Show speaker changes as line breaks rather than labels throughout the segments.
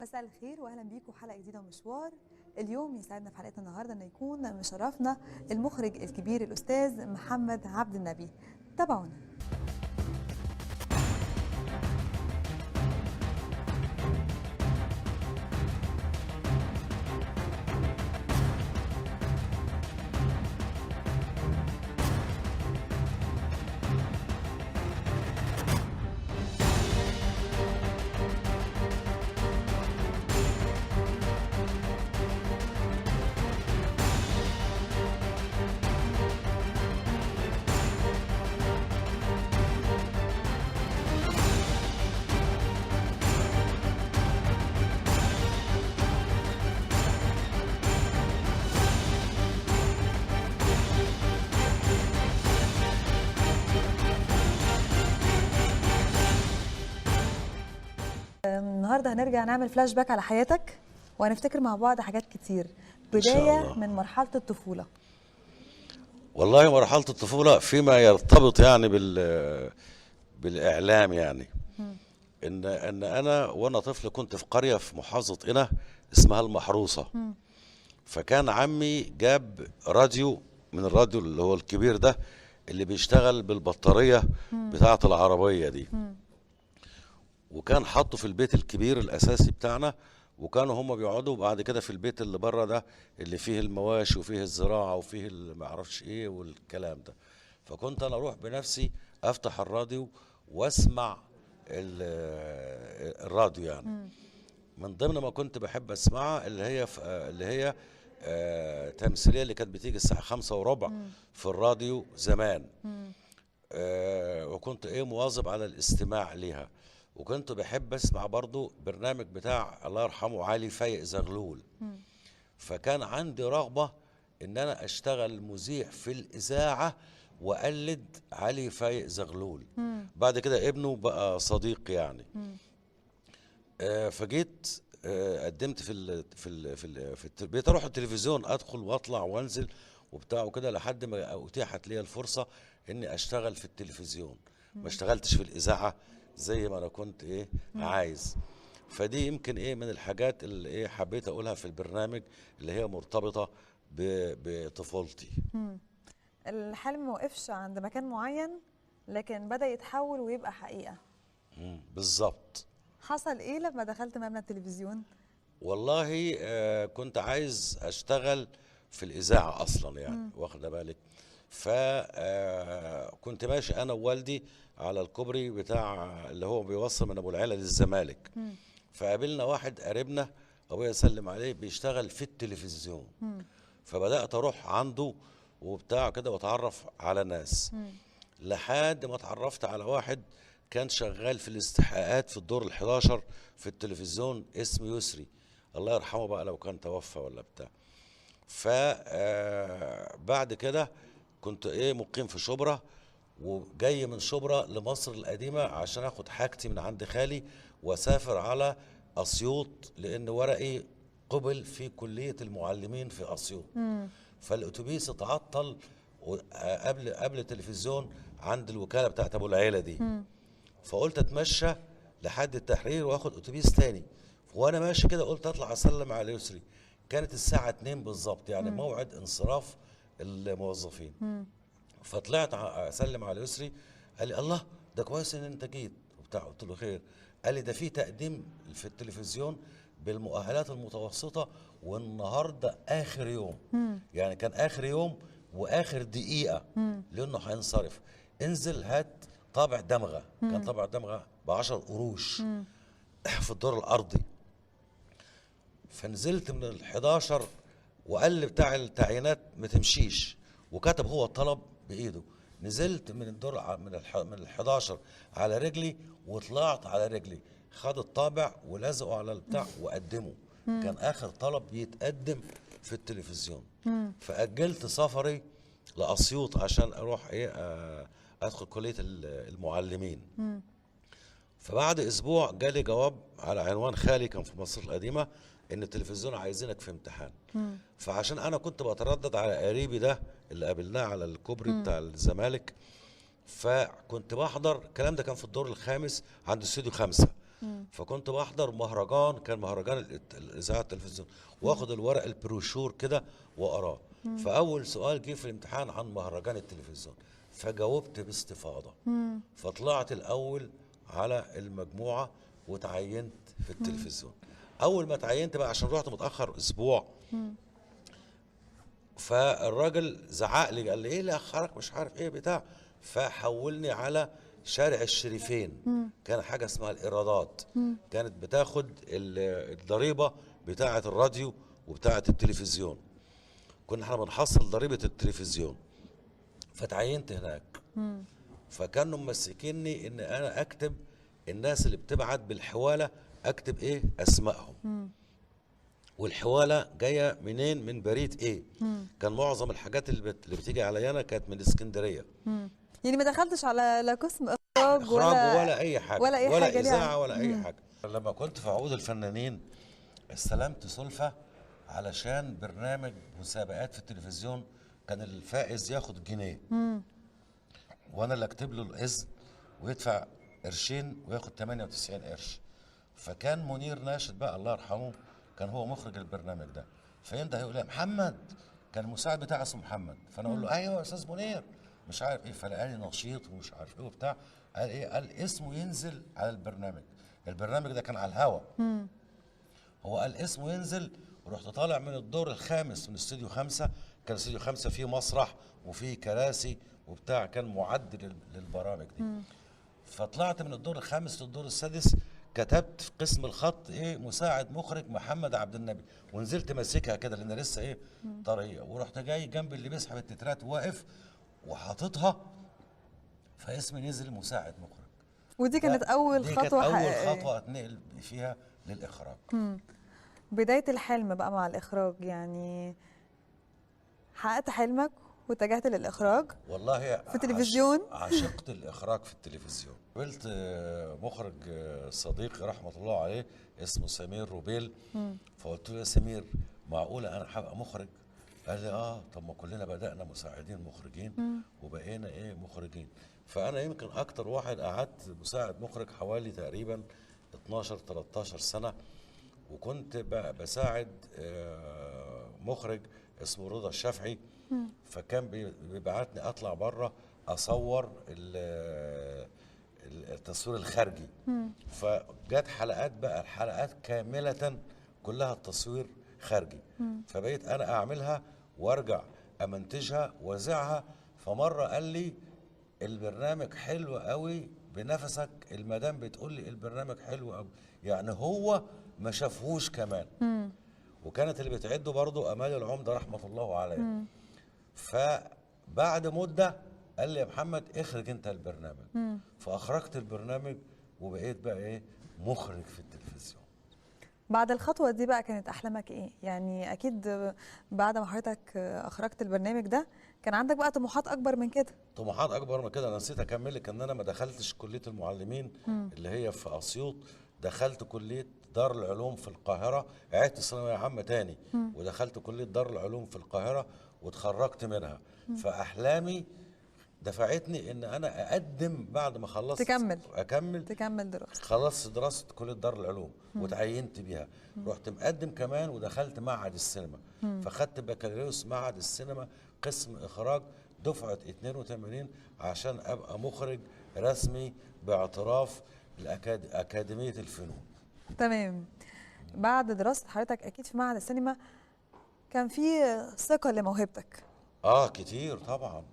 مساء الخير واهلا بيكم حلقه جديده ومشوار. اليوم يسعدنا في حلقتنا النهارده ان يكون مشرفنا المخرج الكبير الاستاذ محمد عبد النبي. تابعونا. النهارده هنرجع نعمل فلاش باك على حياتك وهنفتكر مع بعض حاجات كتير. بدايه من مرحله الطفوله.
والله مرحله الطفوله فيما يرتبط يعني بالاعلام يعني ان انا وانا طفل كنت في قريه في محافظه قنا اسمها المحروسه. فكان عمي جاب راديو من الراديو اللي هو الكبير ده اللي بيشتغل بالبطاريه بتاعه العربيه دي. وكان حاطه في البيت الكبير الاساسي بتاعنا، وكانوا هم بيقعدوا بعد كده في البيت اللي بره ده اللي فيه المواشي وفيه الزراعه وفيه ما اعرفش ايه والكلام ده. فكنت انا اروح بنفسي افتح الراديو واسمع الراديو يعني. من ضمن ما كنت بحب اسمعها اللي هي تمثيليه اللي كانت بتيجي الساعه 5:15 في الراديو زمان. وكنت مواظب على الاستماع ليها. وكنت بحب اسمع برضو برنامج بتاع الله يرحمه علي فايق زغلول. فكان عندي رغبة ان انا اشتغل مذيع في الاذاعة واقلد علي فايق زغلول. بعد كده ابنه بقى صديق يعني. فجيت قدمت في بقيت اروح التلفزيون، ادخل واطلع وانزل وبتاع وكده لحد ما اتيحت لي الفرصة اني اشتغل في التلفزيون. ما اشتغلتش في الاذاعة زي ما انا كنت عايز. فدي يمكن من الحاجات اللي حبيت اقولها في البرنامج اللي هي مرتبطه بطفولتي.
الحلم ما وقفش عند مكان معين لكن بدأ يتحول ويبقى حقيقه.
بالظبط.
حصل ايه لما دخلت مبنى التلفزيون؟
والله كنت عايز اشتغل في الاذاعه اصلا يعني. واخده بالك؟ فكنت ماشي انا ووالدي على الكوبري بتاع اللي هو بيوصل من ابو العلا للزمالك. فقابلنا واحد قريبنا ابويا سلم عليه بيشتغل في التلفزيون. فبدات اروح عنده وبتاع كده واتعرف على ناس. لحد ما اتعرفت على واحد كان شغال في الاستحقاقات في الدور ال11 في التلفزيون اسمه يسري، الله يرحمه بقى لو كان توفى ولا بتاع. فبعد كده كنت مقيم في شبرا، وجاي من شبرا لمصر القديمة عشان اخد حاجتي من عند خالي واسافر على اسيوط لان ورقي قبل في كلية المعلمين في اسيوط. فالاتوبيس اتعطل قبل التلفزيون عند الوكالة بتاعت ابو العيلة دي. فقلت اتمشى لحد التحرير واخد اتوبيس تاني. وانا ماشي كده قلت اطلع اسلم على يسري. كانت الساعة 2 بالظبط يعني موعد انصراف الموظفين. فطلعت اسلم على يسري. قال لي الله ده كويس ان انت جيت وبتاع. قلت له خير. قال لي ده في تقديم في التلفزيون بالمؤهلات المتوسطه والنهارده اخر يوم. يعني كان اخر يوم واخر دقيقه لانه هينصرف. انزل هات طابع دمغه. كان طابع دمغه ب10 قروش في الدور الارضي. فنزلت من ال11 وقال لي بتاع التعيينات ما تمشيش، وكتب هو الطلب بايده. نزلت من الدور من ال11 على رجلي وطلعت على رجلي. خد الطابع ولزقه على البتاع وقدمه. كان اخر طلب بيتقدم في التلفزيون. فاجلت سفري لاسيوط عشان اروح ايه ادخل كليه المعلمين. فبعد اسبوع جالي جواب على عنوان خالي كان في مصر القديمه ان التلفزيون عايزينك في امتحان. فعشان انا كنت بتردد على قريبي ده اللي قابلناه على الكوبري بتاع الزمالك، فكنت بحضر الكلام ده كان في الدور الخامس عند استوديو 5. فكنت بحضر مهرجان، كان مهرجان الاذاعه التلفزيون، واخد الورق البروشور كده واقراه. فاول سؤال جه في الامتحان عن مهرجان التلفزيون، فجاوبت باستفاضه. فطلعت الاول على المجموعه وتعينت في التلفزيون. اول ما تعينت بقى عشان رحت متاخر اسبوع، فالراجل زعق لي قال لي ايه اللي اخرك مش عارف ايه بتاع، فحولني على شارع الشريفين. كان حاجه اسمها الايرادات، كانت بتاخد الضريبه بتاعه الراديو وبتاعه التلفزيون. كنا احنا بنحصل ضريبه التلفزيون. فتعينت هناك. فكانوا ممسكيني ان انا اكتب الناس اللي بتبعت بالحواله، اكتب ايه اسمائهم. والحواله جايه منين؟ من بريد ايه. كان معظم الحاجات اللي بتيجي عليا انا كانت من اسكندريه.
يعني ما دخلتش على لا قسم اخراج
ولا اي حاجه،
ولا اي
ولا
حاجه
اذاعه ولا اي حاجه. لما كنت في عقود الفنانين استلمت سلفه علشان برنامج مسابقات في التلفزيون، كان الفائز ياخد جنيه وانا اللي اكتب له الاذن ويدفع قرشين وياخد 98 قرش. فكان منير ناشد بقى الله يرحمه كان هو مخرج البرنامج ده، فينده يقول لي يا محمد، كان المساعد بتاعي اسمه محمد، فانا اقول له ايوه يا استاذ منير مش عارف ايه، فلقاني نشيط ومش عارف ايه وبتاع. قال ايه؟ قال اسمه ينزل على البرنامج. البرنامج ده كان على الهوا. هو قال اسمه ينزل، ورحت طالع من الدور الخامس من استوديو 5. كان استوديو 5 فيه مسرح وفيه كراسي وبتاع، كان معد للبرامج دي. فطلعت من الدور الخامس للدور السادس، كتبت في قسم الخط ايه مساعد مخرج محمد عبد النبي، ونزلت ماسكها كده لان لسه ايه طريه، ورحت جاي جنب اللي بيسحب التترات واقف وحاططها، فاسمي نزل مساعد مخرج.
ودي كانت اول
دي
خطوه
كانت اول
حقيقية.
خطوه اتنقل فيها للاخراج.
بدايه الحلم بقى مع الاخراج، يعني حققت حلمك واتجهت للاخراج
والله
في التلفزيون.
عشقت الاخراج في التلفزيون. قابلت مخرج صديقي رحمه الله عليه اسمه سمير روبيل. فقلت له يا سمير، معقوله انا هبقى مخرج؟ قال لي اه، طب ما كلنا بدانا مساعدين مخرجين وبقينا ايه مخرجين. فانا يمكن اكتر واحد قعدت مساعد مخرج حوالي تقريبا 12 13 سنه. وكنت بساعد مخرج اسمه رضا الشافعي. فكان بيبعتني اطلع بره اصور التصوير الخارجي. فجت حلقات بقى، الحلقات كامله كلها التصوير خارجي. فبقيت انا اعملها وارجع امنتجها واذيعها. فمره قال لي البرنامج حلو قوي بنفسك، المدام بتقول لي البرنامج حلو قوي، يعني هو ما شافهوش كمان. وكانت اللي بتعده برضو امال العمده رحمه الله عليه. فبعد مده قال لي يا محمد اخرج انت البرنامج. فاخرجت البرنامج وبقيت بقى ايه مخرج في التلفزيون.
بعد الخطوه دي بقى كانت احلامك ايه؟ يعني اكيد بعد ما حضرتك اخرجت البرنامج ده كان عندك بقى طموحات اكبر من كده.
طموحات اكبر من كده. انا نسيت اكمل لك ان انا ما دخلتش كليه المعلمين اللي هي في اسيوط، دخلت كليه دار العلوم في القاهره، عدت ثانويه عامه تاني ودخلت كليه دار العلوم في القاهره واتخرجت منها. فاحلامي دفعتني ان انا اقدم بعد ما خلصت
تكمل دراسه.
خلصت دراسه كليه دار العلوم وتعينت بيها. رحت مقدم كمان ودخلت معهد السينما. فخدت بكالوريوس معهد السينما قسم اخراج دفعه 82 عشان ابقى مخرج رسمي باعتراف اكاديميه الفنون.
تمام. بعد دراسه حضرتك اكيد في معهد السينما كان في ثقه لموهبتك.
كتير طبعا.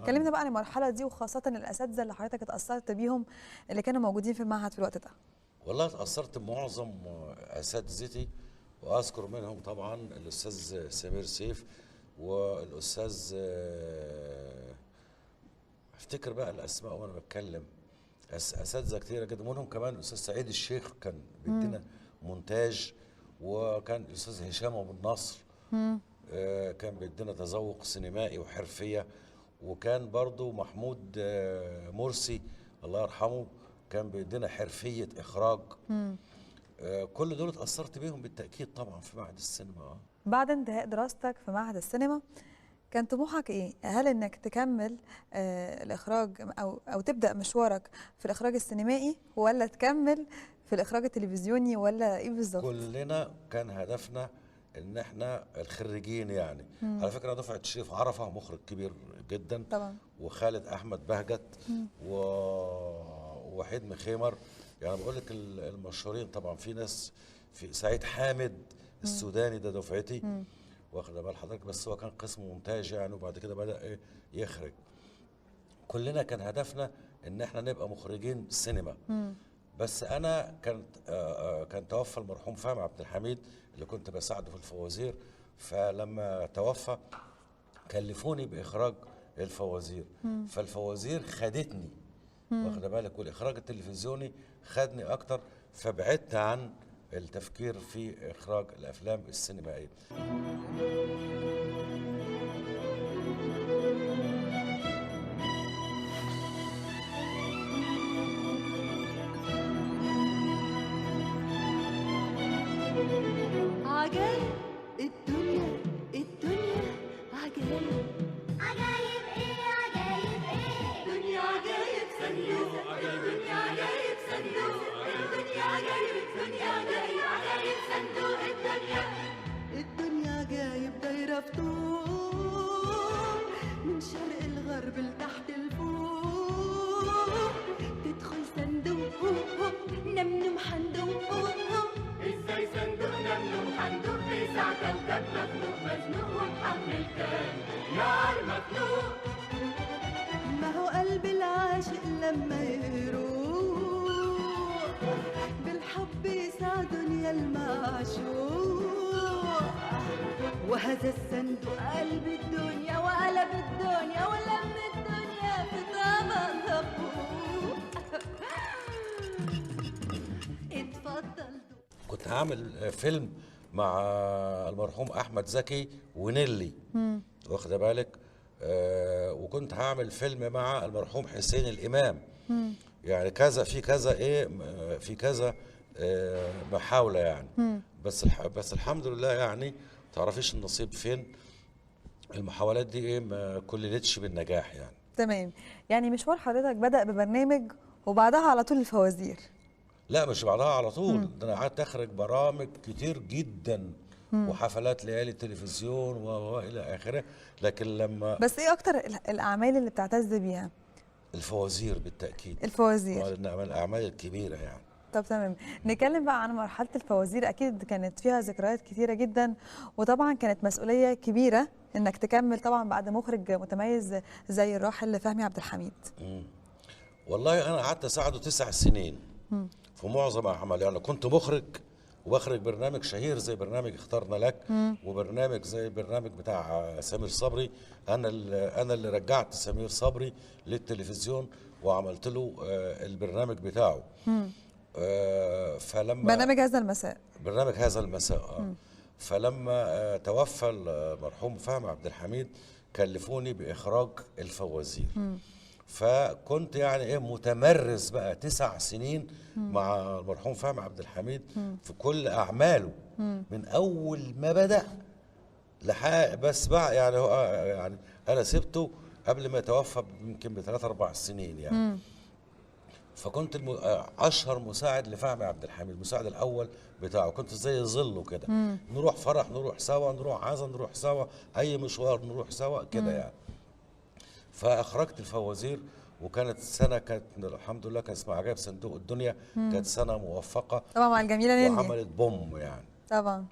كلمنا بقى عن المرحله دي، وخاصه الاساتذه اللي حضرتك اتاثرت بيهم اللي كانوا موجودين في المعهد في الوقت ده.
والله اتاثرت بمعظم اساتذتي، واذكر منهم طبعا الاستاذ سمير سيف والاستاذ افتكر بقى الاسماء وانا بتكلم، اساتذه كتيره جدا. منهم كمان الاستاذ سعيد الشيخ كان بيدينا مونتاج وكان الاستاذ هشام ابو النصر كان بيدينا تذوق سينمائي وحرفيه، وكان برضو محمود مرسي الله يرحمه كان بيدينا حرفيه اخراج. كل دول اتاثرت بيهم بالتاكيد طبعا في معهد السينما.
بعد انتهاء دراستك في معهد السينما كان طموحك ايه؟ هل انك تكمل الاخراج او تبدا مشوارك في الاخراج السينمائي، ولا تكمل في الاخراج التلفزيوني، ولا ايه بالظبط؟
كلنا كان هدفنا ان احنا الخريجين يعني. على فكره دفعه شريف عرفه مخرج كبير جدا
طبعا،
وخالد احمد بهجت ووحيد مخيمر، يعني بقول لك المشهورين طبعا. في ناس، في سعيد حامد السوداني ده دفعتي، واخد بال حضرتك، بس هو كان قسم مونتاج يعني، وبعد كده بدأ ايه يخرج. كلنا كان هدفنا ان احنا نبقى مخرجين سينما. بس انا كان توفى المرحوم فهمي عبد الحميد اللي كنت بساعده في الفوازير، فلما توفى كلفوني باخراج الفوازير. فالفوازير خدتني، واخد بالك، والاخراج التلفزيوني خدني اكتر، فبعدت عن التفكير في اخراج الافلام السينمائيه.
عجايب الدنيا الدنيا عجايب عجايب ايه عجايب ايه دنيا عجايب صندوق الدنيا عجايب صندوق الدنيا عجايب الدنيا عجايب عجايب صندوق الدنيا عجايب دايرة في طول من شرق الغرب لتحت الفوق تدخل صندوق نمنم حندوق ازاي صندوق نمنم حندوق بيسع كوكب مخلوق مزنوق ومحمل كام نار مخلوق ما هو قلب العاشق لما يروح بالحب يسع دنيا المعشوق وهذا الصندوق قلب الدنيا وقلب الدنيا ولم الدنيا في طبق زبوق اتفضل.
كنت هعمل فيلم مع المرحوم احمد زكي ونيلي، واخده بالك، وكنت هعمل فيلم مع المرحوم حسين الامام. يعني كذا في كذا في كذا محاوله يعني. بس الحمد لله يعني، تعرفيش النصيب فين. المحاولات دي ما كللتش بالنجاح يعني.
تمام. يعني مشوار حضرتك بدأ ببرنامج وبعدها على طول الفوازير؟
لا مش بعدها على طول، ده انا قعدت اخرج برامج كتير جدا وحفلات ليالي التلفزيون والى اخره. لكن لما
بس ايه اكتر الاعمال اللي بتعتز بيها؟
الفوازير بالتاكيد.
الفوازير
من الاعمال الكبيره يعني.
طب تمام، نتكلم بقى عن مرحله الفوازير. اكيد كانت فيها ذكريات كتيره جدا، وطبعا كانت مسؤوليه كبيره انك تكمل طبعا بعد مخرج متميز زي الراحل فهمي عبد الحميد.
والله انا قعدت اساعده 9 سنين في معظم اعمال. يعني كنت مخرج وبخرج برنامج شهير زي برنامج اخترنا لك، وبرنامج زي البرنامج بتاع سمير صبري. انا اللي رجعت سمير صبري للتلفزيون وعملت له البرنامج بتاعه. فلما
برنامج هذا المساء.
برنامج هذا المساء. فلما توفى المرحوم فهمي عبد الحميد كلفوني باخراج الفوازير. فكنت يعني متمرس بقى 9 سنين مع المرحوم فهمي عبد الحميد في كل اعماله من اول ما بدأ لحق. بس بقى يعني هو يعني انا سبته قبل ما يتوفى يمكن ب3 4 سنين يعني. فكنت اشهر مساعد لفهمي عبد الحميد، المساعد الاول بتاعه. كنت زي ظله كده، نروح فرح نروح سوا، نروح عزا نروح سوا، اي مشوار نروح سوا كده يعني. فاخرجت الفوازير، وكانت سنه كانت الحمد لله كان اسمها عجائب صندوق الدنيا. كانت سنه موفقه
طبعا مع الجميله نيلي،
وعملت بوم يعني.
طبعا.